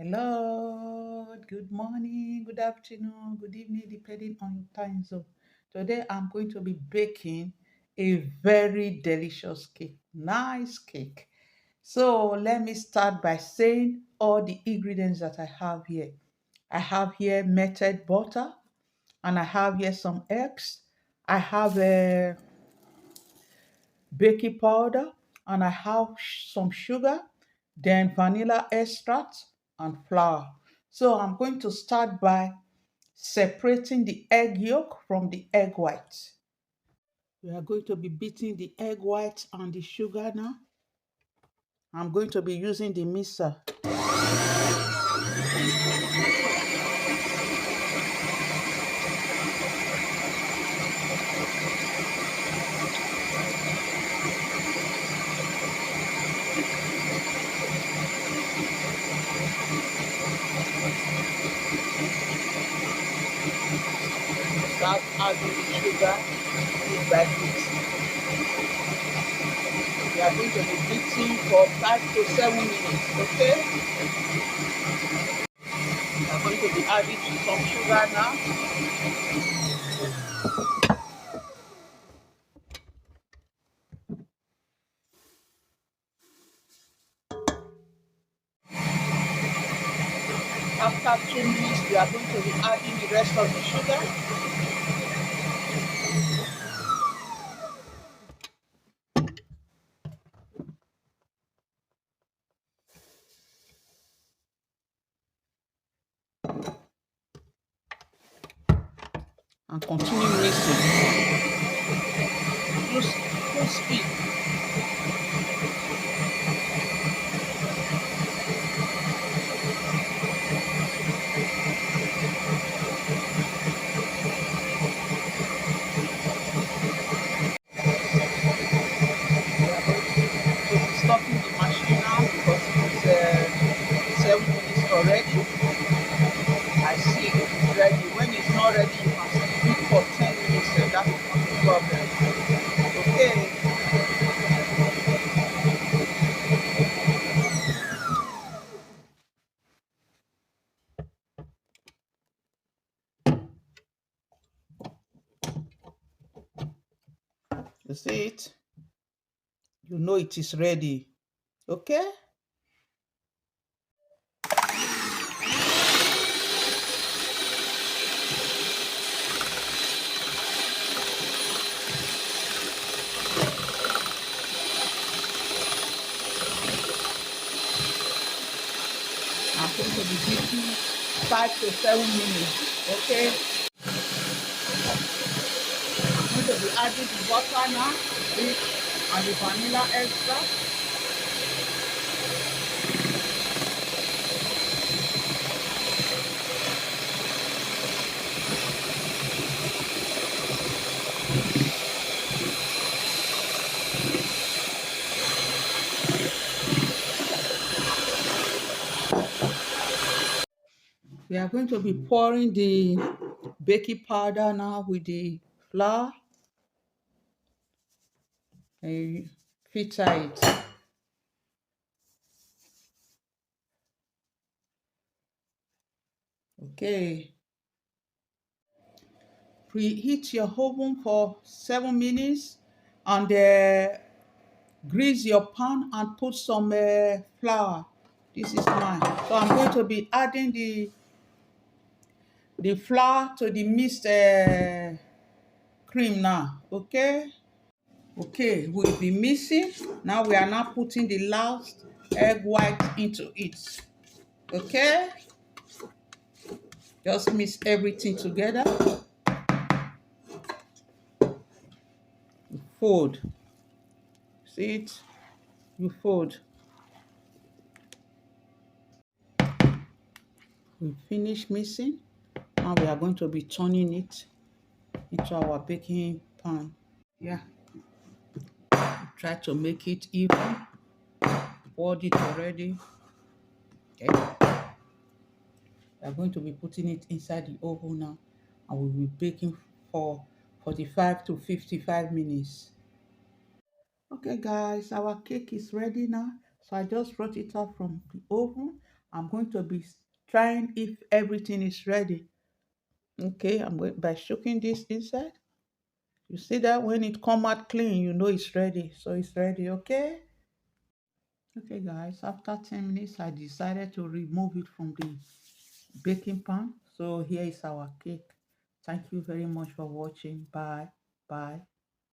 Hello, good morning, good afternoon, good evening, depending on your time zone. Today I'm going to be baking a very delicious cake, nice cake. So let me start by saying all the ingredients that I have here. I have here melted butter, and I have here some eggs. I have a baking powder, and I have some sugar, then vanilla extract and flour. So I'm going to start by separating the egg yolk from the egg white. We are going to be beating the egg white and the sugar now. I'm going to be using the mixer. Start adding the sugar bit by bit. We are going to be beating for 5 to 7 minutes, okay? We are going to be adding some sugar now. After 2 minutes, we are going to be adding the rest of the sugar. And continue mixing. Use full speed. So stopping the machine now because it's 7 minutes already. I see it is ready. When it's not ready, you can keep it for 10 minutes and that's not a problem. Okay. You see it? You know it is ready. Okay? I'm going to be baking 5 to 7 minutes. Okay? I'm going to be adding the butter now and the vanilla extract. We are going to be pouring the baking powder now with the flour and filter it. Okay. Preheat your oven for 7 minutes and grease your pan and put some flour. This is mine. So I'm going to be adding the flour to the mixed cream now. Okay. Okay, we'll be mixing. Now we are now putting the last egg white into it. Okay. Just mix everything together. Fold. See it? You fold. We finish mixing. Now we are going to be turning it into our baking pan. Yeah. Try to make it even. Poured it already. Okay. We are going to be putting it inside the oven now, and we'll be baking for 45 to 55 minutes. Okay guys, our cake is ready now. So I just brought it up from the oven I'm going to be trying if everything is ready. Okay, I'm going by shaking this inside. You see that when it come out clean, you know it's ready. So it's ready, okay? Okay, guys, after 10 minutes, I decided to remove it from the baking pan. So here is our cake. Thank you very much for watching. Bye. Bye.